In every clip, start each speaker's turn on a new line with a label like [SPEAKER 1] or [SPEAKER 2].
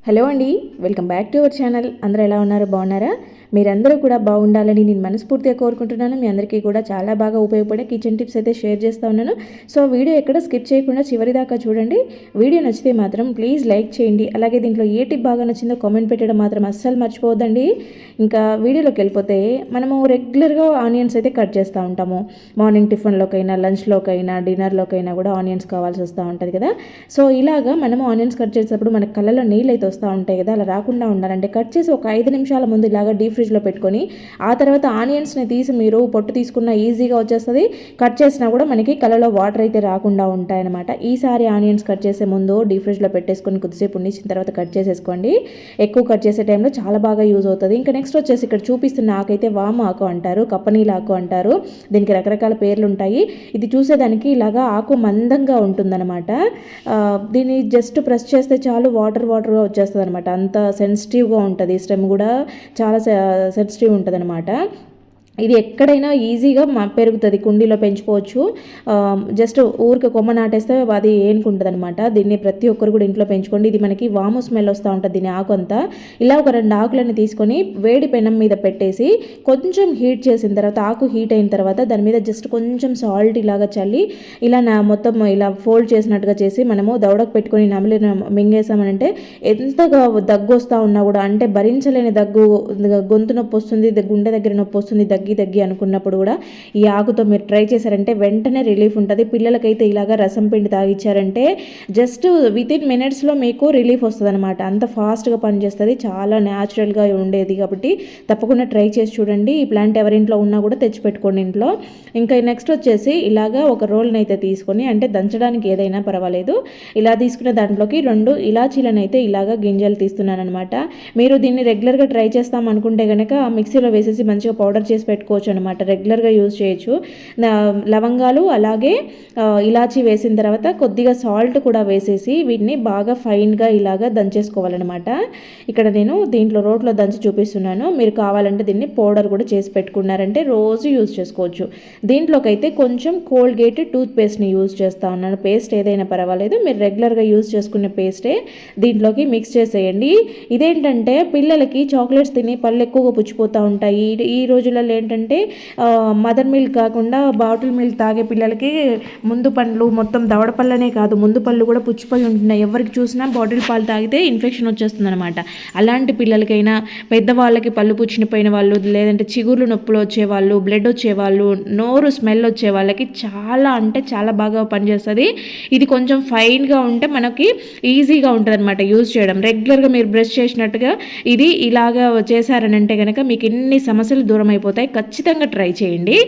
[SPEAKER 1] Hello అండి, welcome back to our channel. అందరూ ఎలా ఉన్నారు? బాగున్నారా? మీరందరూ కూడా బాగుండాలని నేను మనస్ఫూర్తిగా కోరుకుంటున్నాను. మీ అందరికీ కూడా చాలా బాగా ఉపయోగపడే కిచెన్ టిప్స్ అయితే షేర్ చేస్తూ ఉన్నాను. సో వీడియో ఎక్కడ స్కిప్ చేయకుండా చివరి దాకా చూడండి. వీడియో నచ్చితే మాత్రం ప్లీజ్ లైక్ చేయండి. అలాగే దీంట్లో ఏ టిప్ బాగా నచ్చిందో కామెంట్ పెట్టడం మాత్రం అస్సలు మర్చిపోవద్దండి. ఇంకా వీడియోలోకి వెళ్ళిపోతే మనము రెగ్యులర్గా ఆనియన్స్ అయితే కట్ చేస్తూ ఉంటాము. మార్నింగ్ టిఫిన్లోకైనా, లంచ్లోకైనా, డిన్నర్లోకైనా కూడా ఆనియన్స్ కావాల్సి వస్తూ ఉంటుంది కదా. సో ఇలాగా మనము ఆనియన్స్ కట్ చేసేటప్పుడు మన కళ్ళలో నీళ్ళు అయితే వస్తూ ఉంటాయి కదా. అలా రాకుండా ఉండాలంటే కట్ చేసి ఒక 5 నిమిషాల ముందు ఇలాగా డీప్ ఫ్రిడ్జ్లో పెట్టుకొని ఆ తర్వాత ఆనియన్స్ని తీసి మీరు పొట్టు తీసుకున్న ఈజీగా వచ్చేస్తుంది. కట్ చేసినా కూడా మనకి కళ్ళలో వాటర్ అయితే రాకుండా ఉంటాయన్నమాట. ఈసారి ఆనియన్స్ కట్ చేసే ముందు డీప్ ఫ్రిడ్జ్లో పెట్టేసుకొని కొద్దిసేపు ఉండిచ్చిన తర్వాత కట్ చేసేసుకోండి. ఎక్కువ కట్ చేసే టైంలో చాలా బాగా యూజ్ అవుతుంది. ఇంకా నెక్స్ట్ వచ్చేసి ఇక్కడ చూపిస్తున్న ఆకైతే వాము ఆకు అంటారు, కప్పనీల ఆకు అంటారు. దీనికి రకరకాల పేర్లు ఉంటాయి. ఇది చూసేదానికి ఇలాగా ఆకు మందంగా ఉంటుందన్నమాట. దీన్ని జస్ట్ ప్రెస్ చేస్తే చాలు వాటర్గా వచ్చేస్తుంది అనమాట. అంత సెన్సిటివ్గా ఉంటుంది. స్టెమ్ కూడా చాలా సెన్సిటివ్ ఉంటుంది అనమాట. ఇది ఎక్కడైనా ఈజీగా పెరుగుతుంది. కుండీలో పెంచుకోవచ్చు. జస్ట్ ఊరికి కొమ్మ నాటేస్తే అది ఏనుకుంటుంది అనమాట. దీన్ని ప్రతి ఒక్కరు కూడా ఇంట్లో పెంచుకోండి. ఇది మనకి వాము స్మెల్ వస్తూ ఉంటుంది దీని ఆకు అంతా. ఇలా ఒక 2 ఆకులని తీసుకొని వేడి పెనం మీద పెట్టేసి కొంచెం హీట్ చేసిన తర్వాత, ఆకు హీట్ అయిన తర్వాత దాని మీద జస్ట్ కొంచెం సాల్ట్ ఇలాగా చల్లి ఇలా మొత్తం ఇలా ఫోల్డ్ చేసినట్టుగా చేసి మనము దవడకు పెట్టుకొని నమిలి మింగేసామనంటే ఎంతగా దగ్గు వస్తూ ఉన్నా కూడా, అంటే భరించలేని దగ్గు, గొంతు నొప్పి వస్తుంది, గుండె దగ్గర నొప్పి వస్తుంది, దగ్గి అనుకున్నప్పుడు కూడా ఈ ఆకుతో మీరు ట్రై చేశారంటే వెంటనే రిలీఫ్ ఉంటుంది. పిల్లలకైతే ఇలాగా రసం పిండి తాగిచ్చారంటే జస్ట్ వితిన్ మినిట్స్లో మీకు రిలీఫ్ వస్తుంది అనమాట. అంత ఫాస్ట్గా పనిచేస్తుంది. చాలా న్యాచురల్గా ఉండేది కాబట్టి తప్పకుండా ట్రై చేసి చూడండి. ఈ ప్లాంట్ ఎవరింట్లో ఉన్నా కూడా తెచ్చిపెట్టుకోండి ఇంట్లో. ఇంకా నెక్స్ట్ వచ్చేసి ఇలాగా ఒక రోల్ని అయితే తీసుకొని, అంటే దంచడానికి ఏదైనా పర్వాలేదు, ఇలా తీసుకున్న దాంట్లోకి 2 ఇలాచీలను అయితే ఇలాగా గింజలు తీస్తున్నాను అనమాట. మీరు దీన్ని రెగ్యులర్గా ట్రై చేస్తాం అనుకుంటే కనుక మిక్సీలో వేసేసి మంచిగా పౌడర్ చేసి పెట్టుకోవచ్చు అనమాట. రెగ్యులర్గా యూజ్ చేయొచ్చు. లవంగాలు అలాగే ఇలాచీ వేసిన తర్వాత కొద్దిగా సాల్ట్ కూడా వేసేసి వీటిని బాగా ఫైన్గా ఇలాగా దంచేసుకోవాలన్నమాట. ఇక్కడ నేను దీంట్లో రోట్లో దంచి చూపిస్తున్నాను. మీరు కావాలంటే దీన్ని పౌడర్ కూడా చేసి పెట్టుకున్నారంటే రోజు యూజ్ చేసుకోవచ్చు. దీంట్లోకైతే కొంచెం కోల్గేట్ టూత్ పేస్ట్ని యూజ్ చేస్తూ ఉన్నాను. పేస్ట్ ఏదైనా పర్వాలేదు, మీరు రెగ్యులర్గా యూజ్ చేసుకునే పేస్టే దీంట్లోకి మిక్స్ చేసేయండి. ఇదేంటంటే పిల్లలకి చాక్లెట్స్ తిని పళ్ళు ఎక్కువగా పుచ్చిపోతూ ఉంటాయి. ఈ రోజులలో ఏంటంటే మదర్ మిల్క్ కాకుండా బాటిల్ మిల్క్ తాగే పిల్లలకి ముందు పళ్ళు మొత్తం దవడ పళ్ళనే కాదు, ముందు పళ్ళు కూడా పుచ్చిపోయి ఉంటున్నాయి. ఎవరికి చూసినా బాటిల్ పాలు తాగితే ఇన్ఫెక్షన్ వచ్చేస్తుంది అనమాట. అలాంటి పిల్లలకైనా, పెద్దవాళ్ళకి పళ్ళు పుచ్చిపోయిన వాళ్ళు, లేదంటే చిగుర్లు నొప్పులు వచ్చేవాళ్ళు, బ్లడ్ వచ్చేవాళ్ళు, నోరు స్మెల్ వచ్చే వాళ్ళకి చాలా అంటే చాలా బాగా పనిచేస్తుంది. ఇది కొంచెం ఫైన్గా ఉంటే మనకి ఈజీగా ఉంటుంది అనమాట యూజ్ చేయడం. రెగ్యులర్గా మీరు బ్రష్ చేసినట్టుగా ఇది ఇలాగా చేశారని అంటే కనుక మీకు ఎన్ని సమస్యలు దూరం అయిపోతాయి. ఖచ్చితంగా ట్రై చేయండి.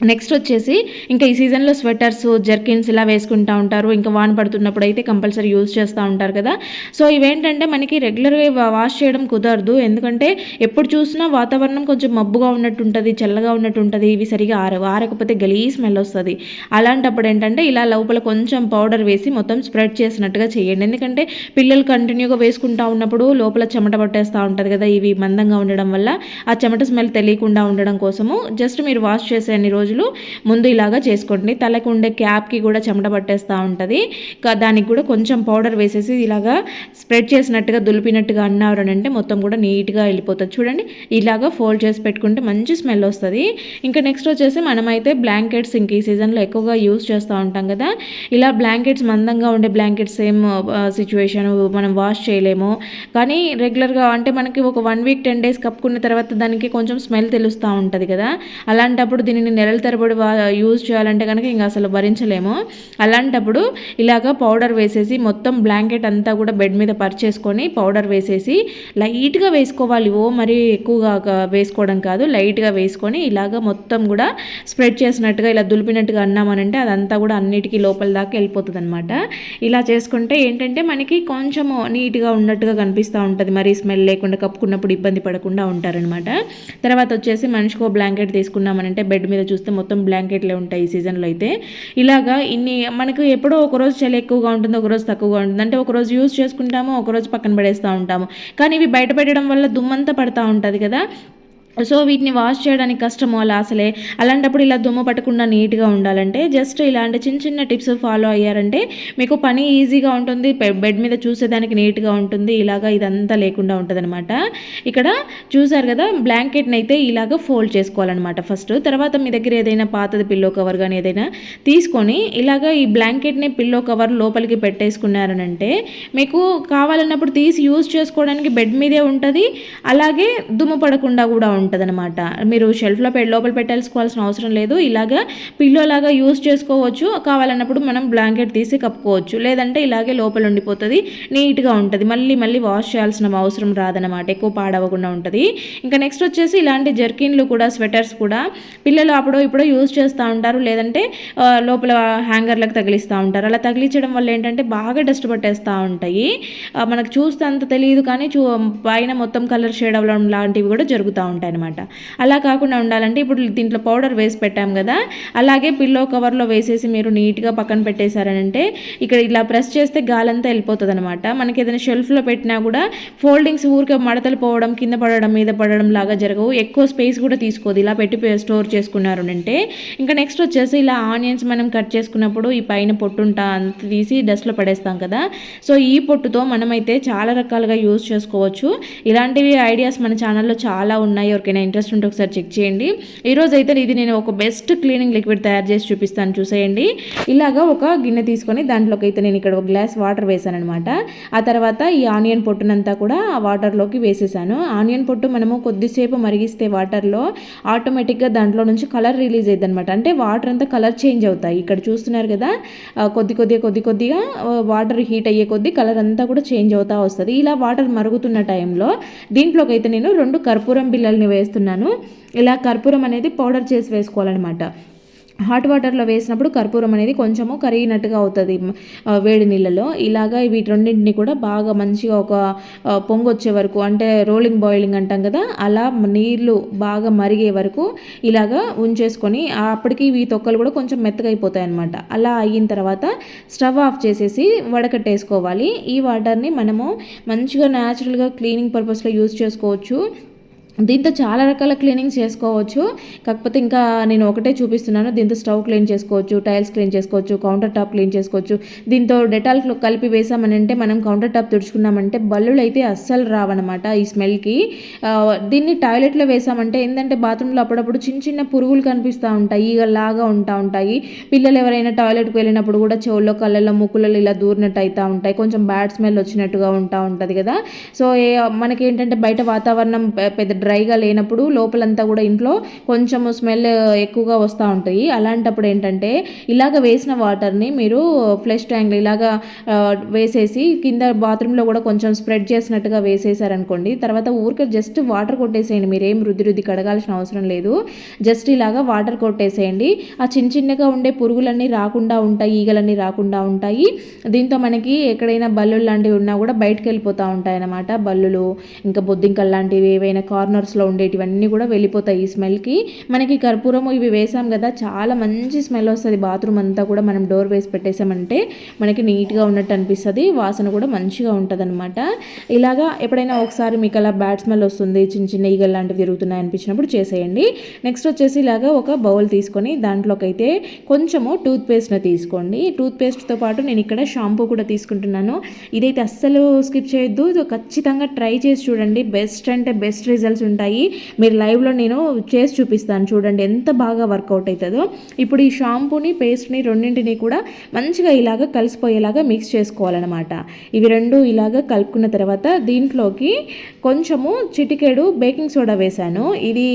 [SPEAKER 1] నెక్స్ట్ వచ్చేసి ఇంకా ఈ సీజన్లో స్వెటర్స్, జర్కిన్స్ ఇలా వేసుకుంటూ ఉంటారు. ఇంకా వాన పడుతున్నప్పుడు అయితే కంపల్సరీ యూజ్ చేస్తూ ఉంటారు కదా. సో ఇవేంటంటే మనకి రెగ్యులర్గా వాష్ చేయడం కుదరదు. ఎందుకంటే ఎప్పుడు చూసినా వాతావరణం కొంచెం మబ్బుగా ఉన్నట్టు ఉంటుంది, చల్లగా ఉన్నట్టు ఉంటుంది. ఇవి సరిగా ఆరకపోతే గలీజ్ స్మెల్ వస్తుంది. అలాంటప్పుడు ఏంటంటే ఇలా లోపల కొంచెం పౌడర్ వేసి మొత్తం స్ప్రెడ్ చేసినట్టుగా చేయండి. ఎందుకంటే పిల్లలు కంటిన్యూగా వేసుకుంటూ ఉన్నప్పుడు లోపల చెమట పట్టేస్తూ ఉంటుంది కదా. ఇవి మందంగా ఉండడం వల్ల ఆ చెమట స్మెల్ తెలియకుండా ఉండడం కోసము జస్ట్ మీరు వాష్ చేసే అన్ని రోజులు ముందు ఇలాగా చేసుకోండి. తలకు ఉండే క్యాప్కి కూడా చెమట పట్టేస్తూ ఉంటుంది. దానికి కూడా కొంచెం పౌడర్ వేసేసి ఇలాగా స్ప్రెడ్ చేసినట్టుగా దులిపినట్టుగా అన్నారనంటే మొత్తం కూడా నీట్గా వెళ్ళిపోతుంది. చూడండి, ఇలాగా ఫోల్డ్ చేసి పెట్టుకుంటే మంచి స్మెల్ వస్తుంది. ఇంకా నెక్స్ట్ వచ్చేసి మనమైతే బ్లాంకెట్స్ ఇంక ఈ సీజన్లో ఎక్కువగా యూజ్ చేస్తూ ఉంటాం కదా. ఇలా బ్లాంకెట్స్, మందంగా ఉండే బ్లాంకెట్స్ సేమ్ సిచ్యువేషన్, మనం వాష్ చేయలేము. కానీ రెగ్యులర్గా అంటే మనకి ఒక 1 వీక్ 10 డేస్ కప్పుకున్న తర్వాత దానికి కొంచెం స్మెల్ తెలుస్తూ ఉంటుంది కదా. అలాంటప్పుడు దీనిని నెలల తరబడి యూజ్ చేయాలంటే కనుక ఇంకా అసలు భరించలేము. అలాంటప్పుడు ఇలాగ పౌడర్ వేసేసి మొత్తం బ్లాంకెట్ అంతా కూడా బెడ్ మీద పరిచేసుకొని పౌడర్ వేసేసి లైట్గా వేసుకోవాలి. మరీ ఎక్కువగా వేసుకోవడం కాదు, లైట్గా వేసుకొని ఇలాగ మొత్తం కూడా స్ప్రెడ్ చేసినట్టుగా ఇలా దులిపినట్టుగా అన్నామనంటే అదంతా కూడా అన్నిటికీ లోపల దాకా వెళ్ళిపోతుంది అనమాట. ఇలా చేసుకుంటే ఏంటంటే మనకి కొంచెం నీట్గా ఉన్నట్టుగా కనిపిస్తూ ఉంటుంది. మరీ స్మెల్ లేకుండా కప్పుకున్నప్పుడు ఇబ్బంది పడకుండా ఉంటారనమాట. తర్వాత వచ్చేసి మనిషికో బ్లాంకెట్ తీసుకున్నామనంటే బెడ్ మీద చూస్తే మొత్తం బ్లాంకెట్లే ఉంటాయి ఈ సీజన్లో అయితే. ఇలాగా మనకు ఎప్పుడో ఒకరోజు చలి ఎక్కువగా ఉంటుంది, ఒకరోజు తక్కువగా ఉంటుంది. అంటే ఒకరోజు యూజ్ చేసుకుంటాము, ఒకరోజు పక్కన పడేస్తూ ఉంటాము. కానీ ఇవి బయట పెట్టడం వల్ల దుమ్మంతా పడతా ఉంటుంది కదా. సో వీటిని వాష్ చేయడానికి కష్టము అలా అసలే. అలాంటప్పుడు ఇలా దుమ్ము పట్టకుండా నీట్గా ఉండాలంటే జస్ట్ ఇలాంటి చిన్న చిన్న టిప్స్ ఫాలో అయ్యారంటే మీకు పని ఈజీగా ఉంటుంది, బెడ్ మీద చూసేదానికి నీట్గా ఉంటుంది, ఇలాగా ఇదంతా లేకుండా ఉంటుందన్నమాట. ఇక్కడ చూసారు కదా, బ్లాంకెట్ని అయితే ఇలాగ ఫోల్డ్ చేసుకోవాలన్నమాట ఫస్ట్. తర్వాత మీ దగ్గర ఏదైనా పాతది పిల్లో కవర్ కానీ ఏదైనా తీసుకొని ఇలాగ ఈ బ్లాంకెట్ని పిల్లో కవర్ లోపలికి పెట్టేసుకున్నారనంటే మీకు కావాలన్నప్పుడు తీసి యూజ్ చేసుకోవడానికి బెడ్ మీదే ఉంటుంది, అలాగే దుమ్ము పడకుండా కూడా ఉంటుందన్నమాట. మీరు షెల్ఫ్లో లోపల పెట్టాల్సుకోవాల్సిన అవసరం లేదు, ఇలాగా పిల్లో లాగా యూజ్ చేసుకోవచ్చు. కావాలన్నప్పుడు మనం బ్లాంకెట్ తీసి కప్పుకోవచ్చు, లేదంటే ఇలాగే లోపల ఉండిపోతుంది, నీట్గా ఉంటుంది, మళ్ళీ మళ్ళీ వాష్ చేయాల్సిన అవసరం రాదనమాట, ఎక్కువ పాడవకుండా ఉంటుంది. ఇంకా నెక్స్ట్ వచ్చేసి ఇలాంటి జర్కిన్లు కూడా, స్వెటర్స్ కూడా పిల్లలు అప్పుడో ఇప్పుడో యూజ్ చేస్తూ ఉంటారు, లేదంటే లోపల హ్యాంగర్లకు తగిలిస్తూ ఉంటారు. అలా తగిలించడం వల్ల ఏంటంటే బాగా డస్ట్ పట్టేస్తూ ఉంటాయి, మనకు చూస్తే అంత తెలియదు కానీ పైన మొత్తం కలర్ షేడ్ అవ్వడం లాంటివి కూడా జరుగుతూ ఉంటాయి అనమాట. అలా కాకుండా ఉండాలంటే ఇప్పుడు దీంట్లో పౌడర్ వేసి పెట్టాం కదా, అలాగే పిల్లో కవర్లో వేసేసి మీరు నీట్గా పక్కన పెట్టేశారనంటే ఇక్కడ ఇలా ప్రెస్ చేస్తే గాలంతా వెళ్ళిపోతుంది అనమాట. మనకి ఏదైనా షెల్ఫ్లో పెట్టినా కూడా ఫోల్డింగ్స్ ఊరికే మడతలు పోవడం, కింద పడడం, మీద పడడం లాగా జరగవు, ఎక్కువ స్పేస్ కూడా తీసుకోదు ఇలా పెట్టి స్టోర్ చేసుకున్నారు అంటే. ఇంకా నెక్స్ట్ వచ్చేసి ఇలా ఆనియన్స్ మనం కట్ చేసుకున్నప్పుడు ఈ పైన పొట్టుంటా అంత తీసి డస్ట్లో పడేస్తాం కదా, సో ఈ పొట్టుతో మనమైతే చాలా రకాలుగా యూజ్ చేసుకోవచ్చు. ఇలాంటివి ఐడియాస్ మన ఛానల్లో చాలా ఉన్నాయి, ఎవరికైనా ఇంట్రెస్ట్ ఉంటే ఒకసారి చెక్ చేయండి. ఈరోజు అయితే ఇది నేను ఒక బెస్ట్ క్లీనింగ్ లిక్విడ్ తయారు చేసి చూపిస్తాను, చూసేయండి. ఇలాగా ఒక గిన్నె తీసుకొని దాంట్లోకి అయితే నేను ఇక్కడ ఒక గ్లాస్ వాటర్ వేసాను అనమాట. ఆ తర్వాత ఈ ఆనియన్ పొట్టునంతా కూడా ఆ వాటర్లోకి వేసేసాను. ఆనియన్ పొట్టు మనము కొద్దిసేపు మరిగిస్తే వాటర్లో ఆటోమేటిక్గా దాంట్లో నుంచి కలర్ రిలీజ్ అయ్యింది అనమాట. అంటే వాటర్ అంతా కలర్ చేంజ్ అవుతాయి. ఇక్కడ చూస్తున్నారు కదా, కొద్దిగా వాటర్ హీట్ అయ్యే కొద్దీ కలర్ అంతా కూడా చేంజ్ అవుతా వస్తుంది. ఇలా వాటర్ మరుగుతున్న టైంలో దీంట్లోకి అయితే నేను 2 కర్పూరం బిళ్ళల్ని వేస్తున్నాను. ఇలా కర్పూరం అనేది పౌడర్ చేసి వేసుకోవాలన్నమాట. హాట్ వాటర్లో వేసినప్పుడు కర్పూరం అనేది కొంచెము కరిగినట్టుగా అవుతుంది వేడి నీళ్ళలో. ఇలాగా వీటి రెండింటిని కూడా బాగా మంచిగా ఒక పొంగు వచ్చే వరకు, అంటే రోలింగ్ బాయిలింగ్ అంటాం కదా, అలా నీళ్ళు బాగా మరిగే వరకు ఇలాగా ఉంచేసుకొని అప్పటికి ఈ తొక్కలు కూడా కొంచెం మెత్తగా అయిపోతాయి అనమాట. అలా అయిన తర్వాత స్టవ్ ఆఫ్ చేసేసి వడకట్టేసుకోవాలి. ఈ వాటర్ని మనము మంచిగా న్యాచురల్గా క్లీనింగ్ పర్పస్లో యూజ్ చేసుకోవచ్చు. దీంతో చాలా రకాల క్లీనింగ్ చేసుకోవచ్చు, కాకపోతే ఇంకా నేను ఒకటే చూపిస్తున్నాను. దీంతో స్టవ్ క్లీన్ చేసుకోవచ్చు, టైల్స్ క్లీన్ చేసుకోవచ్చు, కౌంటర్ టాప్ క్లీన్ చేసుకోవచ్చు. దీంతో డెటాల్ కలిపి వేసామనంటే మనం కౌంటర్ టాప్ తుడుచుకున్నామంటే బల్లులు అయితే అస్సలు రావన్నమాట ఈ స్మెల్కి. దీన్ని టాయిలెట్లో వేసామంటే ఏంటంటే బాత్రూంలో అప్పుడప్పుడు చిన్న చిన్న పురుగులు కనిపిస్తూ ఉంటాయి, ఈగలాగా ఉంటాయి. పిల్లలు ఎవరైనా టాయిలెట్కి వెళ్ళినప్పుడు కూడా చెవుల్లో, కళ్ళల్లో, ముక్కులలో ఇలా దూరినట్టు అవుతూ ఉంటాయి, కొంచెం బ్యాడ్ స్మెల్ వచ్చినట్టుగా ఉంటుంది కదా. సో మనకేంటంటే బయట వాతావరణం పెద్ద డ్రైగా లేనప్పుడు లోపలంతా కూడా ఇంట్లో కొంచెం స్మెల్ ఎక్కువగా వస్తూ ఉంటాయి. అలాంటప్పుడు ఏంటంటే ఇలాగ వేసిన వాటర్ని మీరు ఫ్లష్ ట్యాంక్ ఇలాగా వేసేసి కింద బాత్రూంలో కూడా కొంచెం స్ప్రెడ్ చేసినట్టుగా వేసేసారనుకోండి, తర్వాత ఊరికే జస్ట్ వాటర్ కొట్టేసేయండి, మీరేం రుద్ది కడగాల్సిన అవసరం లేదు. జస్ట్ ఇలాగా వాటర్ కొట్టేసేయండి. ఆ చిన్నగా ఉండే పురుగులన్నీ రాకుండా ఉంటాయి, ఈగలన్నీ రాకుండా ఉంటాయి. దీంతో మనకి ఎక్కడైనా బల్లులు లాంటివి ఉన్నా కూడా బయటకు వెళ్ళిపోతూ ఉంటాయి అన్నమాట. బల్లులు, ఇంకా బొద్దింకలు లాంటివి ఏవైనా కార్నర్స్లో ఉండేటివన్నీ కూడా వెళ్ళిపోతాయి ఈ స్మెల్కి. మనకి కర్పూరము ఇవి వేసాం కదా, చాలా మంచి స్మెల్ వస్తుంది. బాత్రూమ్ అంతా కూడా మనం డోర్ వేసి పెట్టేసామంటే మనకి నీట్గా ఉన్నట్టు అనిపిస్తుంది, వాసన కూడా మంచిగా ఉంటుంది అనమాట. ఇలాగా ఎప్పుడైనా ఒకసారి మీకు అలా బ్యాడ్ స్మెల్ వస్తుంది, చిన్న ఈగలు లాంటివి తిరుగుతున్నాయి అనిపించినప్పుడు చేసేయండి. నెక్స్ట్ వచ్చేసి ఇలాగా ఒక బౌల్ తీసుకొని దాంట్లోకి అయితే కొంచెము టూత్పేస్ట్ని తీసుకోండి. టూత్పేస్ట్తో పాటు నేను ఇక్కడ షాంపూ కూడా తీసుకుంటున్నాను. ఇదైతే అస్సలు స్కిప్ చేయొద్దు, ఖచ్చితంగా ట్రై చేసి చూడండి. బెస్ట్ అంటే బెస్ట్ రిజల్ట్స్ ఉంటాయి. మీరు లైవ్లో నేను చేసి చూపిస్తాను, చూడండి ఎంత బాగా వర్కౌట్ అవుతుందో. ఇప్పుడు ఈ షాంపూని, పేస్ట్ని రెండింటిని కూడా మంచిగా ఇలాగ కలిసిపోయేలాగా మిక్స్ చేసుకోవాలన్నమాట. ఇవి రెండు ఇలాగ కలుపుకున్న తర్వాత దీంట్లోకి కొంచెము చిటికెడు బేకింగ్ సోడా వేశాను. ఇది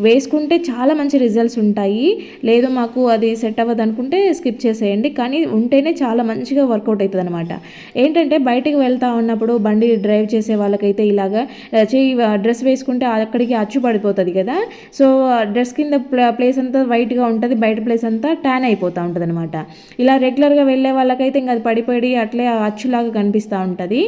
[SPEAKER 1] వేసుకుంటే చాలా మంచి రిజల్ట్స్ ఉంటాయి. లేదు మాకు అది సెట్ అవ్వదు అనుకుంటే స్కిప్ చేసేయండి, కానీ ఉంటేనే చాలా మంచిగా వర్కౌట్ అవుతుంది అనమాట. ఏంటంటే బయటికి వెళ్తూ ఉన్నప్పుడు బండి డ్రైవ్ చేసే వాళ్ళకైతే ఇలాగా డ్రెస్ వేసుకుంటే అక్కడికి అచ్చు పడిపోతుంది కదా, సో డ్రెస్ కింద ప్లేస్ అంతా వైట్గా ఉంటుంది, బయట ప్లేస్ అంతా ట్యాన్ అయిపోతూ ఉంటుంది అనమాట. ఇలా రెగ్యులర్గా వెళ్ళే వాళ్ళకైతే ఇంకా అది పడిపోయి అట్లే అచ్చులాగా కనిపిస్తూ ఉంటుంది.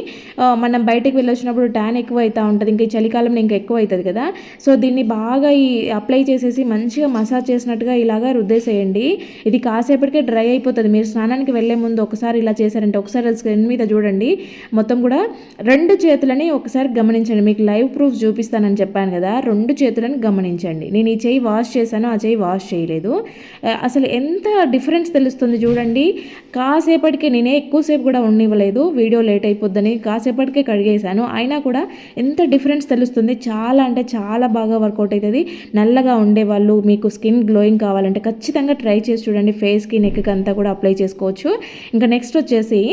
[SPEAKER 1] మనం బయటికి వెళ్ళొచ్చినప్పుడు ట్యాన్ ఎక్కువ అవుతూ ఉంటుంది, ఇంకా ఈ చలికాలంలో ఇంకా ఎక్కువ అవుతుంది కదా. సో దీన్ని బాగా అప్లై చేసేసి మంచిగా మసాజ్ చేసినట్టుగా ఇలాగా రుద్దేసేయండి. ఇది కాసేపటికే డ్రై అయిపోతుంది. మీరు స్నానానికి వెళ్ళే ముందు ఒకసారి ఇలా చేశారంటే, ఒకసారి స్క్రీన్ మీద చూడండి, మొత్తం కూడా 2 చేతులని ఒకసారి గమనించండి. మీకు లైవ్ ప్రూఫ్ చూపిస్తానని చెప్పాను చెప్పాను కదా, 2 చేతులను గమనించండి. నేను ఈ చెయ్యి వాష్ చేశాను, ఆ చెయ్యి వాష్ చేయలేదు. అసలు ఎంత డిఫరెన్స్ తెలుస్తుంది చూడండి. కాసేపటికి నేనే ఎక్కువసేపు కూడా ఉండనివ్వలేదు, వీడియో లేట్ అయిపోద్దని కాసేపటికే కడిగేశాను. అయినా కూడా ఎంత డిఫరెన్స్ తెలుస్తుంది. చాలా అంటే చాలా బాగా వర్కౌట్ అవుతుంది. నల్లగా ఉండేవాళ్ళు, మీకు స్కిన్ గ్లోయింగ్ కావాలంటే ఖచ్చితంగా ట్రై చేసి చూడండి. ఫేస్కి నెక్కి అంతా కూడా అప్లై చేసుకోవచ్చు. ఇంకా నెక్స్ట్ వచ్చేసి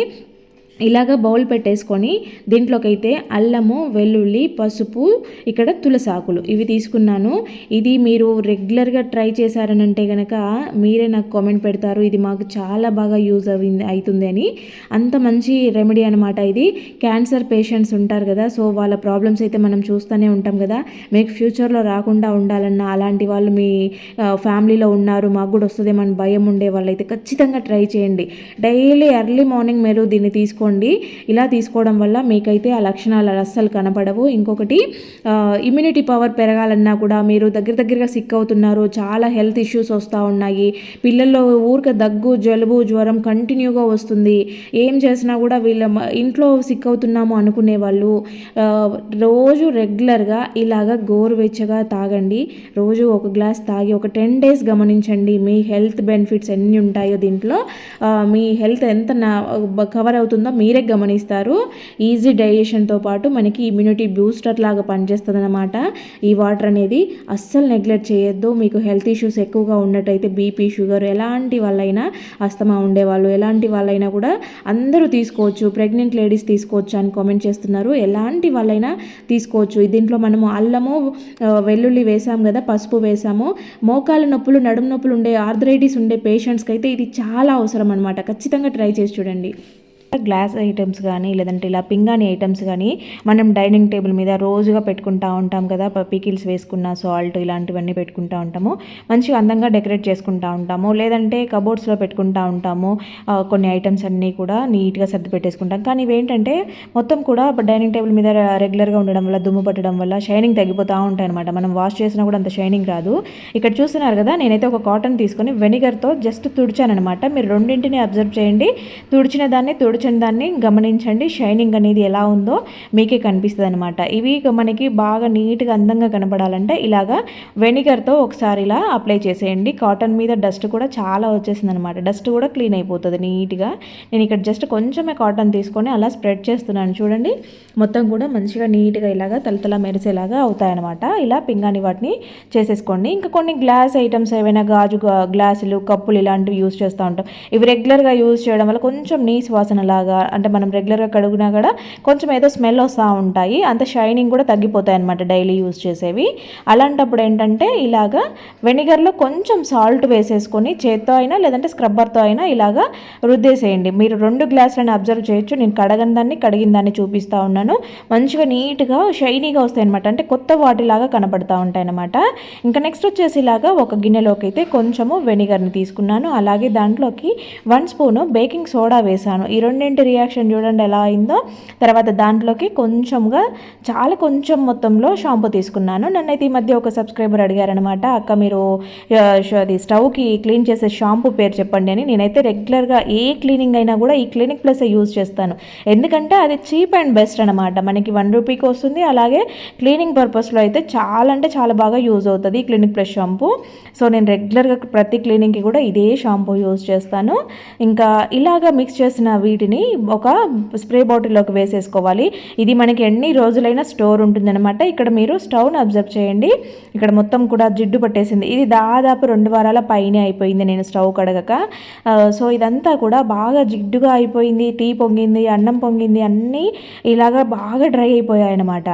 [SPEAKER 1] ఇలాగ బౌల్ పెట్టేసుకొని దీంట్లోకైతే అల్లము, వెల్లుల్లి, పసుపు, ఇక్కడ తులసాకులు ఇవి తీసుకున్నాను. ఇది మీరు రెగ్యులర్గా ట్రై చేశారనంటే కనుక మీరే నాకు కామెంట్ పెడతారు, ఇది మాకు చాలా బాగా యూజ్ అవుతుంది అని. అంత మంచి రెమెడీ అనమాట ఇది. క్యాన్సర్ పేషెంట్స్ ఉంటారు కదా, సో వాళ్ళ ప్రాబ్లమ్స్ అయితే మనం చూస్తూనే ఉంటాం కదా. మీకు ఫ్యూచర్లో రాకుండా ఉండాలన్నా, అలాంటి వాళ్ళు మీ ఫ్యామిలీలో ఉన్నారు, మాకు కూడా వస్తుందేమని భయం ఉండే వాళ్ళైతే ఖచ్చితంగా ట్రై చేయండి. డైలీ ఎర్లీ మార్నింగ్ మీరు దీన్ని తీసుకోండి. ఇలా తీసుకోవడం వల్ల మీకైతే ఆ లక్షణాలు అస్సలు కనపడవు. ఇంకొకటి, ఇమ్యూనిటీ పవర్ పెరగాలన్నా కూడా, మీరు దగ్గరగా సిక్ అవుతున్నారు, చాలా హెల్త్ ఇష్యూస్ వస్తూ ఉన్నాయి, పిల్లల్లో ఊరికే దగ్గు, జలుబు, జ్వరం కంటిన్యూగా వస్తుంది, ఏం చేసినా కూడా వీళ్ళ ఇంట్లో సిక్ అవుతున్నాము అనుకునే వాళ్ళు రోజు రెగ్యులర్గా ఇలాగ గోరువెచ్చగా తాగండి. రోజు ఒక గ్లాస్ తాగి ఒక 10 days గమనించండి. మీ హెల్త్ బెనిఫిట్స్ ఎన్ని ఉంటాయో దీంట్లో, మీ హెల్త్ ఎంత కవర్ అవుతుందో మీరే గమనిస్తారు. ఈజీ డైజెషన్తో పాటు మనకి ఇమ్యూనిటీ బూస్టర్ లాగా పనిచేస్తుంది అన్నమాట ఈ వాటర్ అనేది. అస్సలు నెగ్లెక్ట్ చేయొద్దు. మీకు హెల్త్ ఇష్యూస్ ఎక్కువగా ఉన్నట్టయితే బీపీ, షుగర్, ఎలాంటి వాళ్ళైనా, అస్తమా ఉండేవాళ్ళు, ఎలాంటి వాళ్ళైనా కూడా అందరూ తీసుకోవచ్చు. ప్రెగ్నెంట్ లేడీస్ తీసుకోవచ్చు అని కామెంట్ చేస్తున్నారు. ఎలాంటి వాళ్ళైనా తీసుకోవచ్చు. దీంట్లో మనము అల్లము, వెల్లుల్లి వేసాం కదా, పసుపు వేసాము. మోకాల నొప్పులు, నడుము నొప్పులు ఉండే, ఆర్థరైటిస్ ఉండే పేషెంట్స్కి అయితే ఇది చాలా అవసరం అనమాట. ఖచ్చితంగా ట్రై చేసి చూడండి. గ్లాస్ ఐటమ్స్ కానీ, లేదంటే ఇలా పింగాణి ఐటమ్స్ కానీ మనం డైనింగ్ టేబుల్ మీద రోజుగా పెట్టుకుంటూ ఉంటాం కదా. పికిల్స్ వేసుకున్న, సాల్ట్, ఇలాంటివన్నీ పెట్టుకుంటూ ఉంటాము. మంచిగా అందంగా డెకరేట్ చేసుకుంటూ ఉంటాము. లేదంటే కబోర్డ్స్లో పెట్టుకుంటూ ఉంటాము. కొన్ని ఐటమ్స్ అన్నీ కూడా నీట్గా సర్ది పెట్టేసుకుంటాం. కానీ ఇవేంటంటే మొత్తం కూడా డైనింగ్ టేబుల్ మీద రెగ్యులర్గా ఉండడం వల్ల, దుమ్ము పట్టడం వల్ల షైనింగ్ తగ్గిపోతూ ఉంటాయి అనమాట. మనం వాష్ చేసినా కూడా అంత షైనింగ్ రాదు. ఇక్కడ చూస్తున్నారు కదా, నేనైతే ఒక కాటన్ తీసుకొని వెనిగర్తో జస్ట్ తుడిచానమాట. మీరు రెండింటిని అబ్జర్వ్ చేయండి. తుడిచిన దాన్ని గమనించండి. షైనింగ్ అనేది ఎలా ఉందో మీకే కనిపిస్తుంది అనమాట. ఇవి మనకి బాగా నీట్గా అందంగా కనపడాలంటే ఇలాగా వెనిగర్తో ఒకసారి ఇలా అప్లై చేసేయండి. కాటన్ మీద డస్ట్ కూడా చాలా వచ్చేసింది అనమాట. డస్ట్ కూడా క్లీన్ అయిపోతుంది నీట్గా. నేను ఇక్కడ జస్ట్ కొంచెమే కాటన్ తీసుకొని అలా స్ప్రెడ్ చేస్తున్నాను చూడండి. మొత్తం కూడా మంచిగా నీట్గా ఇలాగా తలతల మెరిసేలాగా అవుతాయన్నమాట. ఇలా పింగాణి వాటిని చేసేసుకోండి. ఇంకా కొన్ని గ్లాస్ ఐటమ్స్ ఏవైనా గాజు గ్లాసులు, కప్పులు ఇలాంటివి యూజ్ చేస్తూ ఉంటాం. ఇవి రెగ్యులర్గా యూజ్ చేయడం వల్ల కొంచెం నీసు వాసన లాగా, అంటే మనం రెగ్యులర్గా కడుగునా కూడా కొంచెం ఏదో స్మెల్ వస్తూ ఉంటాయి. అంత షైనింగ్ కూడా తగ్గిపోతాయి అనమాట డైలీ యూజ్ చేసేవి. అలాంటప్పుడు ఏంటంటే ఇలాగా వెనిగర్లో కొంచెం సాల్ట్ వేసేసుకొని చేత్తో అయినా లేదంటే స్క్రబ్బర్తో అయినా ఇలాగా రుద్దేసేయండి. మీరు 2 గ్లాసులను అబ్జర్వ్ చేయొచ్చు. నేను కడిగిన దాన్ని చూపిస్తూ ఉన్నాను. మంచిగా నీట్గా షైనీగా వస్తాయి అనమాట. అంటే కొత్త వాటిలాగా కనపడుతూ ఉంటాయి అనమాట. ఇంకా నెక్స్ట్ వచ్చేసి ఇలాగా ఒక గిన్నెలోకి అయితే కొంచెము వెనిగర్ని తీసుకున్నాను. అలాగే దాంట్లోకి 1 స్పూను బేకింగ్ సోడా వేసాను. ఈ రెండింటి రియాక్షన్ చూడండి ఎలా అయిందో. తర్వాత దాంట్లోకి చాలా కొంచెం మొత్తంలో షాంపూ తీసుకున్నాను. నన్నైతే ఈ మధ్య ఒక సబ్స్క్రైబర్ అడిగారనమాట, అక్క మీరు అది స్టవ్కి క్లీన్ చేసే షాంపూ పేరు చెప్పండి అని. నేనైతే రెగ్యులర్గా ఏ క్లీనింగ్ అయినా కూడా ఈ క్లినిక్ ప్లస్ యూజ్ చేస్తాను. ఎందుకంటే అది చీప్ అండ్ బెస్ట్ అనమాట. మనకి 1 రూపీకి వస్తుంది. అలాగే క్లీనింగ్ పర్పస్లో అయితే చాలా అంటే చాలా బాగా యూజ్ అవుతుంది క్లినిక్ ప్లస్ షాంపూ. సో నేను రెగ్యులర్గా ప్రతి క్లీనింగ్కి కూడా ఇదే షాంపూ యూజ్ చేస్తాను. ఇంకా ఇలాగా మిక్స్ చేసిన వీటిని ఒక స్ప్రే బాటిల్లోకి వేసేసుకోవాలి. ఇది మనకి ఎన్ని రోజులైనా స్టోర్ ఉంటుందన్నమాట. ఇక్కడ మీరు స్టవ్ని అబ్జర్వ్ చేయండి. ఇక్కడ మొత్తం కూడా జిడ్డు పట్టేసింది. ఇది దాదాపు 2 వారాల పైనే అయిపోయింది నేను స్టవ్ కడగక. సో ఇదంతా కూడా బాగా జిడ్డుగా అయిపోయింది. టీ పొంగింది, అన్నం పొంగింది, అన్నీ ఇలాగా బాగా డ్రై అయిపోయాయి అన్నమాట.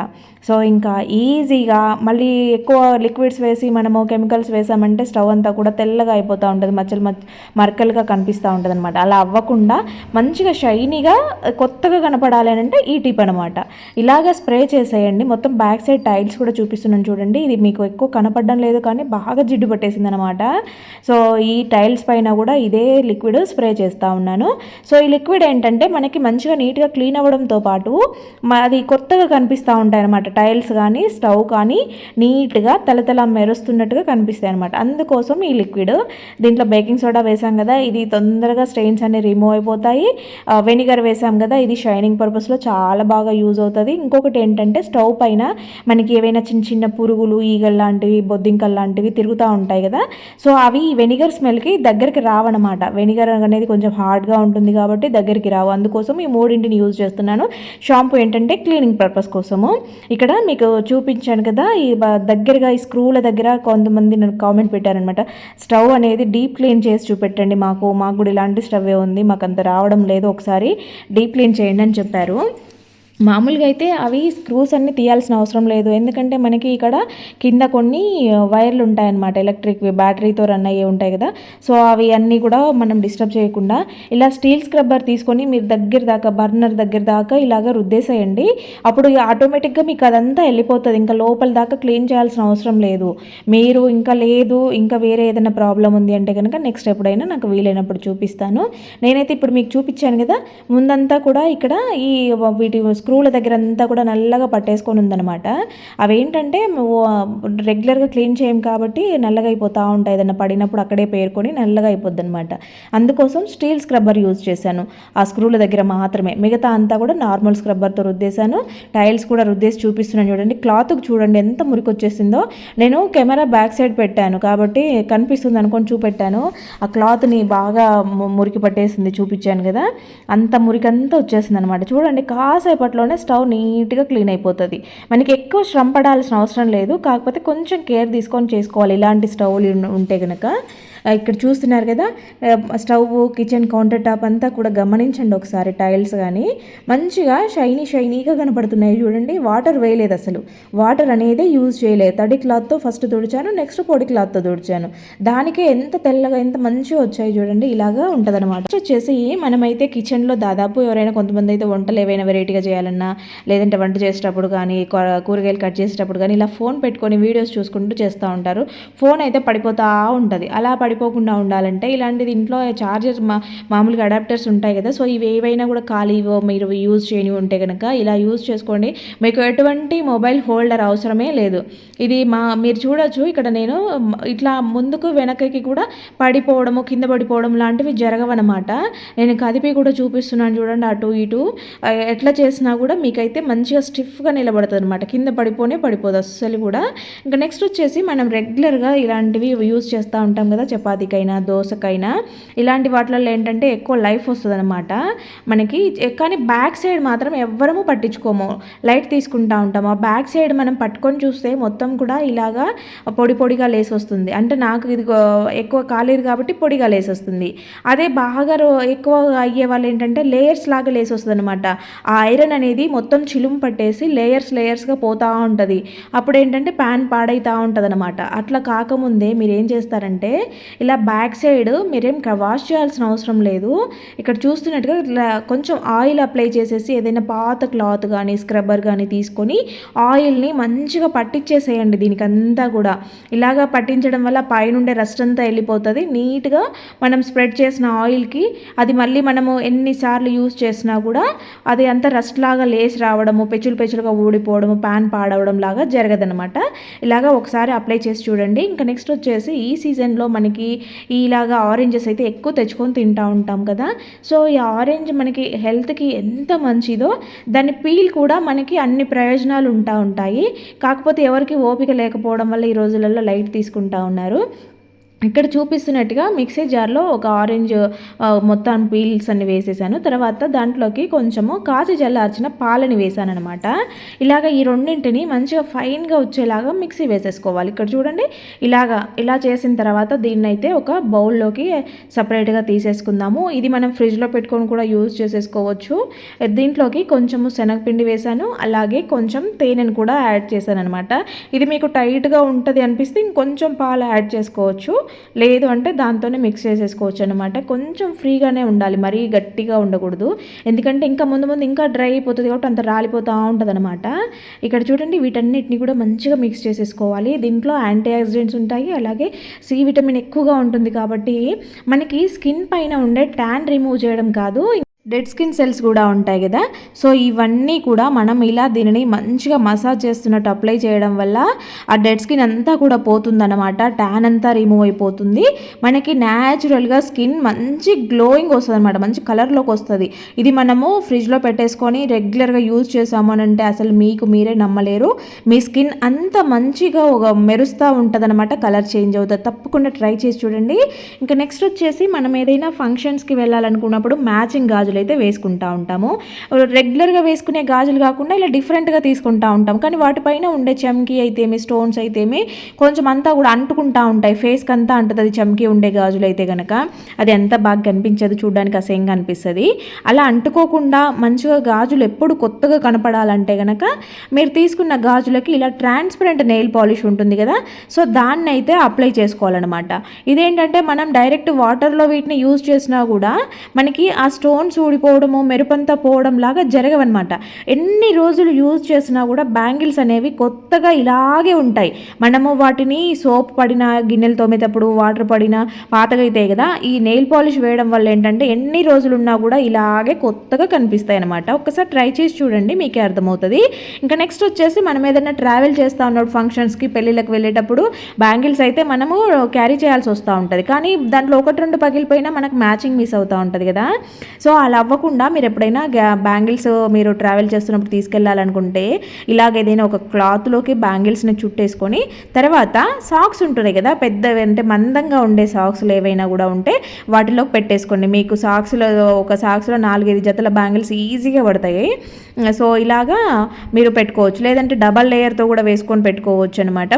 [SPEAKER 1] సో ఇంకా ఈజీగా మళ్ళీ ఎక్కువ లిక్విడ్స్ వేసి మనము కెమికల్స్ వేసామంటే స్టవ్ అంతా కూడా తెల్లగా అయిపోతూ ఉంటుంది, మరకలుగా కనిపిస్తూ ఉంటుంది అనమాట. అలా అవ్వకుండా మంచిగా షైనీగా కొత్తగా కనపడాలి అని అంటే ఈ టిప్ అనమాట. ఇలాగ స్ప్రే చేసేయండి. మొత్తం బ్యాక్ సైడ్ టైల్స్ కూడా చూపిస్తున్నాను చూడండి. ఇది మీకు ఎక్కువ కనపడడం లేదు కానీ బాగా జిడ్డు పట్టేసింది అనమాట. సో ఈ టైల్స్ పైన కూడా ఇదే లిక్విడ్ స్ప్రే చేస్తూ ఉన్నాను. సో ఈ లిక్విడ్ ఏంటంటే మనకి మంచిగా నీట్గా క్లీన్ అవ్వడంతో పాటు అది కొత్తగా కనిపిస్తూ ఉంటాయి అనమాట. టైల్స్ కానీ స్టవ్ కానీ నీట్గా తలతల మెరుస్తున్నట్టుగా కనిపిస్తాయి అనమాట. అందుకోసం ఈ లిక్విడ్. దీంట్లో బేకింగ్ సోడా వేసాం కదా, ఇది తొందరగా స్టెయిన్స్ అన్ని రిమూవ్ అయిపోతాయి. వెనిగర్ వేసాం కదా, ఇది షైనింగ్ పర్పస్లో చాలా బాగా యూజ్ అవుతుంది. ఇంకొకటి ఏంటంటే స్టవ్ పైన మనకి ఏవైనా చిన్న చిన్న పురుగులు, ఈగలు లాంటివి, బొద్దింకలు లాంటివి తిరుగుతూ ఉంటాయి కదా, సో అవి వెనిగర్ స్మెల్కి దగ్గరికి రావన్నమాట. వెనిగర్ అనేది కొంచెం హార్డ్గా ఉంటుంది కాబట్టి దగ్గరికి రావు. అందుకోసం ఈ మూడింటిని యూజ్ చేస్తున్నాను. షాంపూ ఏంటంటే క్లీనింగ్ పర్పస్ కోసము. ఇక్కడ మీకు చూపించాను కదా, ఈ దగ్గరగా ఈ స్క్రూల దగ్గర కొంతమంది నాకు కామెంట్ పెట్టారనమాట, స్టవ్ అనేది డీప్ క్లీన్ చేసి చూపెట్టండి, మాకు కూడా ఇలాంటి స్టవ్ ఉంది, మాకు అంత రావడం లేదు, ఒకసారి డీప్ క్లీన్ చేయండి అని చెప్పారు. మామూలుగా అయితే అవి స్క్రూస్ అన్నీ తీయాల్సిన అవసరం లేదు, ఎందుకంటే మనకి ఇక్కడ కింద కొన్ని వైర్లు ఉంటాయన్నమాట, ఎలక్ట్రిక్ బ్యాటరీతో రన్ అయ్యే ఉంటాయి కదా, సో అవి అన్నీ కూడా మనం డిస్టర్బ్ చేయకుండా ఇలా స్టీల్ స్క్రబ్బర్ తీసుకొని మీరు దగ్గర దాకా, బర్నర్ దగ్గర దాకా ఇలాగ రుద్దేసేయండి. అప్పుడు ఆటోమేటిక్గా మీకు అదంతా వెళ్ళిపోతుంది, ఇంకా లోపల దాకా క్లీన్ చేయాల్సిన అవసరం లేదు. మీరు ఇంకా లేదు, ఇంకా వేరే ఏదైనా ప్రాబ్లం ఉంది అంటే కనుక నెక్స్ట్ ఎప్పుడైనా నాకు వీలైనప్పుడు చూపిస్తాను. నేనైతే ఇప్పుడు మీకు చూపించాను కదా, ముందంతా కూడా ఇక్కడ ఈ వీటి స్క్రూల దగ్గర అంతా కూడా నల్లగా పట్టేసుకొని ఉందన్నమాట. అవేంటంటే రెగ్యులర్గా క్లీన్ చేయం కాబట్టి నల్లగా అయిపోతూ ఉంటాయి, ఏదైనా పడినప్పుడు అక్కడే పేరుకొని నల్లగా అయిపోద్ది అనమాట. అందుకోసం స్టీల్ స్క్రబ్బర్ యూజ్ చేశాను ఆ స్క్రూల దగ్గర మాత్రమే, మిగతా అంతా కూడా నార్మల్ స్క్రబ్బర్తో రుద్దేశాను. టైల్స్ కూడా రుద్దేసి చూపిస్తున్నాను చూడండి, క్లాత్కి చూడండి ఎంత మురికి వచ్చేసిందో. నేను కెమెరా బ్యాక్ సైడ్ పెట్టాను కాబట్టి కనిపిస్తుంది అనుకొని చూపెట్టాను, ఆ క్లాత్ని బాగా మురికి పట్టేసింది చూపించాను కదా, అంత మురికి అంతా వచ్చేసింది అనమాట. చూడండి కాసేపట్లోనే స్టవ్ నీట్గా క్లీన్ అయిపోతుంది. మనకి ఎక్కువ శ్రమ పడాల్సిన అవసరం లేదు, కాకపోతే కొంచెం కేర్ తీసుకొని చేసుకోవాలి ఇలాంటి స్టవ్లు ఉంటే కనుక. ఇక్కడ చూస్తున్నారు కదా, స్టవ్, కిచెన్ కౌంటర్ టాప్ అంతా కూడా గమనించండి ఒకసారి. టైల్స్ కానీ మంచిగా షైనీగా కనపడుతున్నాయి చూడండి. వాటర్ వేయలేదు అసలు, వాటర్ అనేది యూజ్ చేయలేదు. తడి క్లాత్తో ఫస్ట్ తుడిచాను, నెక్స్ట్ పొడి క్లాత్తో తుడిచాను, దానికే ఎంత తెల్లగా ఎంత మంచిగా వచ్చాయి చూడండి. ఇలాగా ఉంటుంది అనమాట. వచ్చేసి మనమైతే కిచెన్లో దాదాపు ఎవరైనా కొంతమంది అయితే వంటలు ఏవైనా వెరైటీగా చేయాలన్నా, లేదంటే వంట చేసేటప్పుడు కానీ, కూరగాయలు కట్ చేసేటప్పుడు కానీ ఇలా ఫోన్ పెట్టుకొని వీడియోస్ చూసుకుంటూ చేస్తూ ఉంటారు. ఫోన్ అయితే పడిపోతూ ఉంటుంది. అలా పడిపోకుండా ఉండాలంటే ఇలాంటిది ఇంట్లో చార్జర్ మామూలుగా అడాప్టర్స్ ఉంటాయి కదా, సో ఇవి ఏవైనా కూడా ఖాళీవో మీరు యూజ్ చేయని ఉంటే కనుక ఇలా యూజ్ చేసుకోండి. మీకు ఎటువంటి మొబైల్ హోల్డర్ అవసరమే లేదు. ఇది మీరు చూడొచ్చు ఇక్కడ నేను ఇట్లా ముందుకు వెనకకి కూడా పడిపోవడము, కింద పడిపోవడం లాంటివి జరగవన్నమాట. నేను కదిపి కూడా చూపిస్తున్నాను చూడండి, అటు ఇటు ఎట్లా చేసినా కూడా మీకైతే మంచిగా స్టిఫ్గా నిలబడుతుంది అనమాట, కింద పడిపోదు అస్సలు కూడా. ఇంకా నెక్స్ట్ వచ్చేసి మనం రెగ్యులర్గా ఇలాంటివి యూజ్ చేస్తూ ఉంటాం కదా, చపాతీకైనా దోశకైనా ఇలాంటి వాటిల్లో ఏంటంటే ఎక్కువ లైఫ్ వస్తుంది అనమాట మనకి. కానీ బ్యాక్ సైడ్ మాత్రం ఎవ్వరము పట్టించుకోము, లైట్ తీసుకుంటూ ఉంటాము. ఆ బ్యాక్ సైడ్ మనం పట్టుకొని చూస్తే మొత్తం కూడా ఇలాగా పొడిగా లేసి వస్తుంది. అంటే నాకు ఇది ఎక్కువ కాలేదు కాబట్టి పొడిగా లేసి వస్తుంది. అదే బాగా ఎక్కువ అయ్యే వాళ్ళు ఏంటంటే లేయర్స్ లాగా లేసి వస్తుంది అనమాట. ఆ ఐరన్ అనేది మొత్తం చిలుము పట్టేసి లేయర్స్గా పోతూ ఉంటుంది. అప్పుడు ఏంటంటే ప్యాన్ పాడైతూ ఉంటుంది అనమాట. అట్లా కాకముందే మీరు ఏం చేస్తారంటే ఇలా బ్యాక్ సైడ్ మీరేం వాష్ చేయాల్సిన అవసరం లేదు. ఇక్కడ చూస్తున్నట్టుగా ఇట్లా కొంచెం ఆయిల్ అప్లై చేసేసి ఏదైనా పాత క్లాత్ కానీ స్క్రబ్బర్ కానీ తీసుకొని ఆయిల్ని మంచిగా పట్టించేసేయండి దీనికంతా కూడా. ఇలాగా పట్టించడం వల్ల పైనుండే రస్ట్ అంతా వెళ్ళిపోతుంది. నీట్గా మనం స్ప్రెడ్ చేసిన ఆయిల్కి అది మళ్ళీ మనము ఎన్నిసార్లు యూజ్ చేసినా కూడా అది అంతా రస్ట్ లాగా లేసి రావడము, పెచ్చులుగా ఊడిపోవడము, ప్యాన్ పాడవడం లాగా జరగదనమాట. ఇలాగా ఒకసారి అప్లై చేసి చూడండి. ఇంకా నెక్స్ట్ వచ్చేసి ఈ సీజన్లో మనకి ఇలాగా ఆరెంజెస్ అయితే ఎక్కువ తెచ్చుకొని తింటూ ఉంటాం కదా, సో ఈ ఆరెంజ్ మనకి హెల్త్కి ఎంత మంచిదో దాని పీల్ కూడా మనకి అన్ని ప్రయోజనాలు ఉంటాయి. కాకపోతే ఎవరికి ఓపిక లేకపోవడం వల్ల ఈ రోజులలో లైట్ తీసుకుంటా ఉన్నారు. ఇక్కడ చూపిస్తున్నట్టుగా మిక్సీ జార్లో ఒక ఆరెంజ్ మొత్తం పీల్స్ అన్ని వేసేసాను. తర్వాత దాంట్లోకి కొంచెము కాచి చల్లార్చిన పాలని వేసాను అనమాట. ఇలాగ ఈ రెండింటిని మంచిగా ఫైన్గా వచ్చేలాగా మిక్సీ వేసేసుకోవాలి. ఇక్కడ చూడండి ఇలా చేసిన తర్వాత దీన్ని అయితే ఒక బౌల్లోకి సపరేట్గా తీసేసుకుందాము. ఇది మనం ఫ్రిడ్జ్లో పెట్టుకొని కూడా యూజ్ చేసేసుకోవచ్చు. దీంట్లోకి కొంచెము శనగపిండి వేసాను, అలాగే కొంచెం తేనెను కూడా యాడ్ చేశాను అనమాట. ఇది మీకు టైట్గా ఉంటుంది అనిపిస్తే ఇంకొంచెం పాలు యాడ్ చేసుకోవచ్చు, లేదు అంటే దాంతోనే మిక్స్ చేసేసుకోవచ్చు అనమాట. కొంచెం ఫ్రీగానే ఉండాలి, మరీ గట్టిగా ఉండకూడదు, ఎందుకంటే ఇంకా ముందు ఇంకా డ్రై అయిపోతుంది కాబట్టి అంత రాలిపోతూ ఉంటుంది అనమాట. ఇక్కడ చూడండి వీటన్నిటిని కూడా మంచిగా మిక్స్ చేసేసుకోవాలి. దీంట్లో యాంటీ ఆక్సిడెంట్స్ ఉంటాయి, అలాగే సి విటమిన్ ఎక్కువగా ఉంటుంది కాబట్టి మనకి స్కిన్ పైన ఉండే ట్యాన్ రిమూవ్ చేయడం కాదు, డెడ్ స్కిన్ సెల్స్ కూడా ఉంటాయి కదా. సో ఇవన్నీ కూడా మనం ఇలా దీనిని మంచిగా మసాజ్ చేస్తున్నట్టు అప్లై చేయడం వల్ల ఆ డెడ్ స్కిన్ అంతా కూడా పోతుందన్నమాట. ట్యాన్ అంతా రిమూవ్ అయిపోతుంది. మనకి న్యాచురల్గా స్కిన్ మంచి గ్లోయింగ్ వస్తుంది అనమాట, మంచి కలర్లోకి వస్తుంది. ఇది మనము ఫ్రిడ్జ్లో పెట్టేసుకొని రెగ్యులర్గా యూజ్ చేసాము అని అంటే అసలు మీకు మీరే నమ్మలేరు. మీ స్కిన్ అంత మంచిగా ఒక మెరుస్తూ ఉంటుంది అనమాట, కలర్ చేంజ్ అవుతుంది. తప్పకుండా ట్రై చేసి చూడండి. ఇంకా నెక్స్ట్ వచ్చేసి మనం ఏదైనా ఫంక్షన్స్కి వెళ్ళాలనుకున్నప్పుడు మ్యాచింగ్ గాజులు అయితే వేసుకుంటూ ఉంటాము. రెగ్యులర్గా వేసుకునే గాజులు కాకుండా ఇలా డిఫరెంట్గా తీసుకుంటూ ఉంటాం. కానీ వాటిపైన ఉండే చమ్కీ అయితేమి, స్టోన్స్ అయితేమి కొంచెం అంతా కూడా అంటుకుంటూ ఉంటాయి. ఫేస్కి అంతా అంటుంది చమ్కీ ఉండే గాజులు అయితే కనుక. అది ఎంత బాగా కనిపించదు, చూడడానికి అసహ్యంగా అనిపిస్తుంది. అలా అంటుకోకుండా మంచిగా గాజులు ఎప్పుడు కొత్తగా కనపడాలంటే కనుక మీరు తీసుకున్న గాజులకి ఇలా ట్రాన్స్పరెంట్ నెయిల్ పాలిష్ ఉంటుంది కదా, సో దాన్ని అయితే అప్లై చేసుకోవాలన్నమాట. ఇదేంటంటే మనం డైరెక్ట్ వాటర్లో వీటిని యూజ్ చేసినా కూడా మనకి ఆ స్టోన్స్ ఊడిపోవడము, మెరుపంతా పోవడం లాగా జరగవన్నమాట. ఎన్ని రోజులు యూజ్ చేసినా కూడా బ్యాంగిల్స్ అనేవి కొత్తగా ఇలాగే ఉంటాయి. మనము వాటిని సోప్ పడిన, గిన్నెలు తోమేటప్పుడు వాటర్ పడిన పాతగా అవుతాయి కదా, ఈ నెయిల్ పాలిష్ వేయడం వల్ల ఏంటంటే ఎన్ని రోజులు ఉన్నా కూడా ఇలాగే కొత్తగా కనిపిస్తాయి అనమాట. ఒక్కసారి ట్రై చేసి చూడండి, మీకే అర్థమవుతుంది. ఇంకా నెక్స్ట్ వచ్చేసి మనం ఏదైనా ట్రావెల్ చేస్తూ ఉన్నప్పుడు ఫంక్షన్స్కి, పెళ్ళిళ్ళకి వెళ్ళేటప్పుడు బ్యాంగిల్స్ అయితే మనము క్యారీ చేయాల్సి వస్తూ ఉంటుంది. కానీ దాంట్లో ఒకటి రెండు పగిలిపోయినా మనకు మ్యాచింగ్ మిస్ అవుతూ ఉంటుంది కదా. సో అలా అవ్వకుండా మీరు ఎప్పుడైనా బ్యాంగిల్స్ మీరు ట్రావెల్ చేస్తున్నప్పుడు తీసుకెళ్ళాలనుకుంటే ఇలాగ ఏదైనా ఒక క్లాత్లోకి బ్యాంగిల్స్ని చుట్టేసుకొని తర్వాత సాక్స్ ఉంటున్నాయి కదా, పెద్ద అంటే మందంగా ఉండే సాక్స్లు ఏవైనా కూడా ఉంటే వాటిలోకి పెట్టేసుకోండి. మీకు ఒక సాక్స్లో 4-5 జతల బ్యాంగిల్స్ ఈజీగా పడతాయి. సో ఇలాగా మీరు పెట్టుకోవచ్చు, లేదంటే డబల్ లేయర్తో కూడా వేసుకొని పెట్టుకోవచ్చు అనమాట.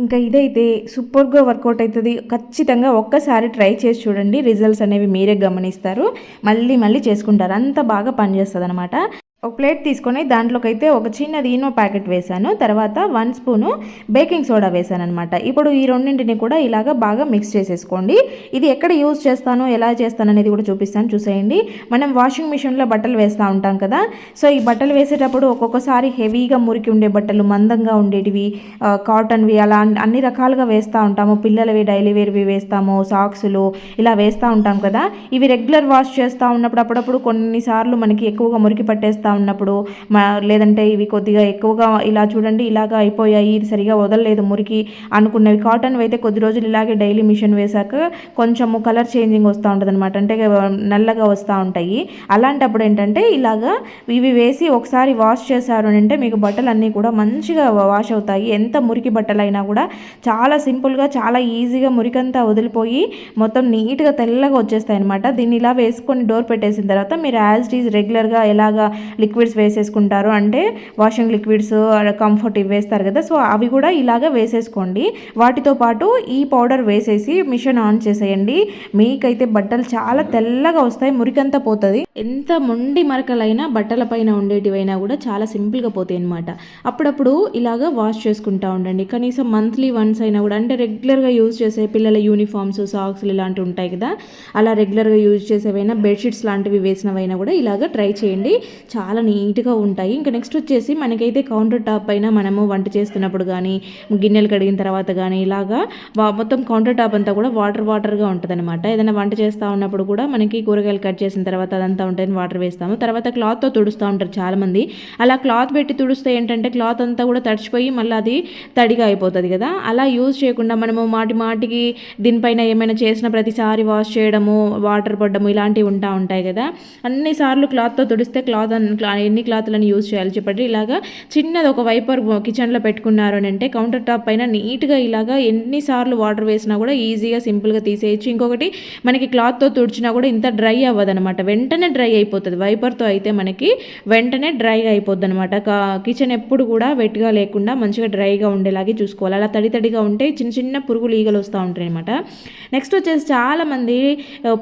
[SPEAKER 1] ఇంకా ఇదైతే సూపర్గా వర్కౌట్ అవుతుంది. ఖచ్చితంగా ఒక్కసారి ట్రై చేసి చూడండి, రిజల్ట్స్ అనేవి మీరే గమనిస్తారు, మళ్ళీ మళ్ళీ చేసుకుంటారు. అంత బాగా పనిచేస్తుంది అనమాట. ఒక ప్లేట్ తీసుకొని దాంట్లోకి అయితే ఒక చిన్నది ఈనో ప్యాకెట్ వేసాను, తర్వాత 1 స్పూను బేకింగ్ సోడా వేసాను అనమాట. ఇప్పుడు ఈ రెండింటిని కూడా ఇలాగ బాగా మిక్స్ చేసేసుకోండి. ఇది ఎక్కడ యూజ్ చేస్తానో, ఎలా చేస్తాను అనేది కూడా చూపిస్తాను, చూసేయండి. మనం వాషింగ్ మిషన్లో బట్టలు వేస్తూ ఉంటాం కదా, సో ఈ బట్టలు వేసేటప్పుడు ఒక్కొక్కసారి హెవీగా మురికి ఉండే బట్టలు, మందంగా ఉండేటివి, కాటన్వి, అలా అన్ని రకాలుగా వేస్తూ ఉంటాము. పిల్లలవి డైలీ వేర్వి వేస్తాము, సాక్సులు ఇలా వేస్తూ ఉంటాం కదా. ఇవి రెగ్యులర్ వాష్ చేస్తూ ఉన్నప్పుడు అప్పుడప్పుడు కొన్నిసార్లు మనకి ఎక్కువగా మురికి పట్టేస్తూ ఉన్నప్పుడు, లేదంటే ఇవి కొద్దిగా ఎక్కువగా ఇలా చూడండి ఇలాగా అయిపోయాయి, ఇది సరిగా వదలలేదు మురికి అనుకున్నవి, కాటన్ అయితే కొద్ది రోజులు ఇలాగే డైలీ మిషన్ వేసాక కొంచెము కలర్ చేంజింగ్ వస్తూ ఉంటుంది అనమాట, అంటే నల్లగా వస్తూ ఉంటాయి. అలాంటప్పుడు ఏంటంటే ఇలాగా ఇవి వేసి ఒకసారి వాష్ చేశారు అని అంటే మీకు బట్టలు అన్నీ కూడా మంచిగా వాష్ అవుతాయి. ఎంత మురికి బట్టలైనా కూడా చాలా సింపుల్గా, చాలా ఈజీగా మురికంతా వదిలిపోయి మొత్తం నీట్గా తెల్లగా వచ్చేస్తాయి అనమాట. దీన్ని ఇలా వేసుకొని డోర్ పెట్టేసిన తర్వాత మీరు యాజ్ ఇట్ ఈజ్ రెగ్యులర్గా ఎలాగా లిక్విడ్స్ వేసేసుకుంటారు అంటే వాషింగ్ లిక్విడ్స్, కంఫర్ట్ ఇవి వేస్తారు కదా, సో అవి కూడా ఇలాగ వేసేసుకోండి. వాటితో పాటు ఈ పౌడర్ వేసేసి మిషన్ ఆన్ చేసేయండి. మీకైతే బట్టలు చాలా తెల్లగా వస్తాయి, మురికంతా పోతుంది. ఎంత మొండి మరకలైనా బట్టల పైన ఉండేటివైనా కూడా చాలా సింపుల్గా పోతాయి అనమాట. అప్పుడప్పుడు ఇలాగ వాష్ చేసుకుంటూ ఉండండి, కనీసం మంత్లీ వన్స్ అయినా కూడా. అంటే రెగ్యులర్గా యూజ్ చేసే పిల్లల యూనిఫామ్స్, సాక్స్లు ఇలాంటివి ఉంటాయి కదా, అలా రెగ్యులర్గా యూజ్ చేసేవైనా, బెడ్షీట్స్ లాంటివి వేసినవైనా కూడా ఇలాగ ట్రై చేయండి, చాలా నీట్గా ఉంటాయి. ఇంకా నెక్స్ట్ వచ్చేసి మనకైతే కౌంటర్ టాప్ పైన మనము వంట చేస్తున్నప్పుడు కానీ, గిన్నెలు కడిగిన తర్వాత కానీ ఇలాగా మొత్తం కౌంటర్ టాప్ అంతా కూడా వాటర్గా ఉంటుంది అనమాట. ఏదైనా వంట చేస్తూ ఉన్నప్పుడు కూడా మనకి కూరగాయలు కట్ చేసిన తర్వాత అదంతా ఉంటుంది, వాటర్ వేస్తాము. తర్వాత క్లాత్తో తుడుస్తూ ఉంటారు చాలామంది. అలా క్లాత్ పెట్టి తుడిస్తే ఏంటంటే క్లాత్ అంతా కూడా తడిచిపోయి మళ్ళీ అది తడిగా అయిపోతుంది కదా. అలా యూజ్ చేయకుండా మనము మాటికి దీనిపైన ఏమైనా చేసిన ప్రతిసారి వాష్ చేయడము, వాటర్ పడ్డము ఇలాంటివి ఉంటాయి కదా. అన్నిసార్లు క్లాత్తో తుడిస్తే ఎన్ని క్లాత్లను యూజ్ చేయాలి చెప్పండి. ఇలాగా చిన్నది ఒక వైపర్ కిచెన్లో పెట్టుకున్నారు అని అంటే కౌంటర్ టాప్ పైన నీట్గా ఇలాగా ఎన్నిసార్లు వాటర్ వేసినా కూడా ఈజీగా సింపుల్గా తీసేయచ్చు. ఇంకొకటి మనకి క్లాత్తో తుడిచినా కూడా ఇంత డ్రై అవ్వదు అనమాట, వెంటనే డ్రై అయిపోతుంది. వైపర్తో అయితే మనకి వెంటనే డ్రైగా అయిపోద్ది అనమాట. కిచెన్ ఎప్పుడు కూడా వెట్గా లేకుండా మంచిగా డ్రైగా ఉండేలాగే చూసుకోవాలి. అలా తడిగా ఉంటే చిన్న పురుగులు ఈగలు వస్తూ ఉంటాయి అనమాట. నెక్స్ట్ వచ్చేసి చాలామంది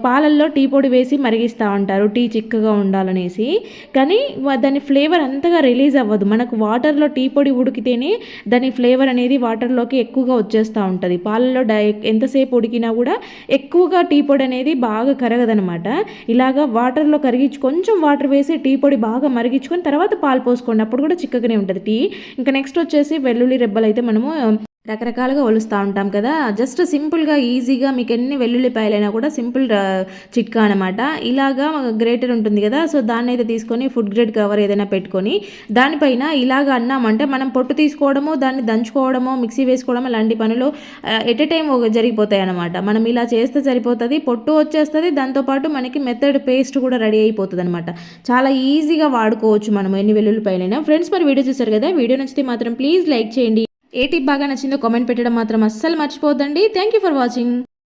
[SPEAKER 1] పాలల్లో టీ పొడి వేసి మరిగిస్తూ ఉంటారు, టీ చిక్కగా ఉండాలనేసి. కానీ దాని ఫ్లేవర్ అంతగా రిలీజ్ అవ్వదు. మనకు వాటర్లో టీ పొడి ఉడికితేనే దాని ఫ్లేవర్ అనేది వాటర్లోకి ఎక్కువగా వచ్చేస్తూ ఉంటుంది. పాలలో ఎంతసేపు ఉడికినా కూడా ఎక్కువగా టీ పొడి అనేది బాగా కరగదనమాట. ఇలాగా వాటర్లో కొంచెం వాటర్ వేసి టీ పొడి బాగా మరిగించుకొని తర్వాత పాలు పోసుకోండి, అప్పుడు కూడా చిక్కగానే ఉంటుంది టీ. ఇంకా నెక్స్ట్ వచ్చేసి వెల్లుల్లి రెబ్బలు అయితే మనము రకరకాలుగా ఒలుస్తూ ఉంటాం కదా! జస్ట్ సింపుల్‌గా, ఈజీగా మీకు ఎన్ని వెల్లుల్లిపాయలైనా కూడా సింపుల్ చిట్కా అనమాట. ఇలాగా గ్రేటర్ ఉంటుంది కదా! సో, దాన్నైతే తీసుకొని ఫుడ్ గ్రేడ్ కవర్ ఏదైనా పెట్టుకొని, దానిపైన ఇలాగ అన్నామంటే మనం పొట్టు తీసుకోవడము, దాన్ని దంచుకోవడమో, మిక్సీ వేసుకోవడం అలాంటి పనులు ఎట్ ఎ టైమ్ జరిగిపోతాయన్నమాట. మనం ఇలా చేస్తే సరిపోతది. పొట్టు వచ్చేస్తది. దాంతో పాటు మనకి మెథడ్ పేస్ట్ కూడా రెడీ అయిపోతదనమాట. చాలా ఈజీగా వాడుకోవచ్చు మనం ఎన్ని వెల్లుల్లిపాయలైనా. ఫ్రెండ్స్, మరి వీడియో చూసారు కదా! వీడియో నచ్చితే మాత్రం ప్లీజ్ లైక్ చేయండి. ఏ టిప్ బాగా నచ్చిందో కామెంట్ పెట్టడం మాత్రం అస్సలు మర్చిపోవద్దండి. Thank you for watching.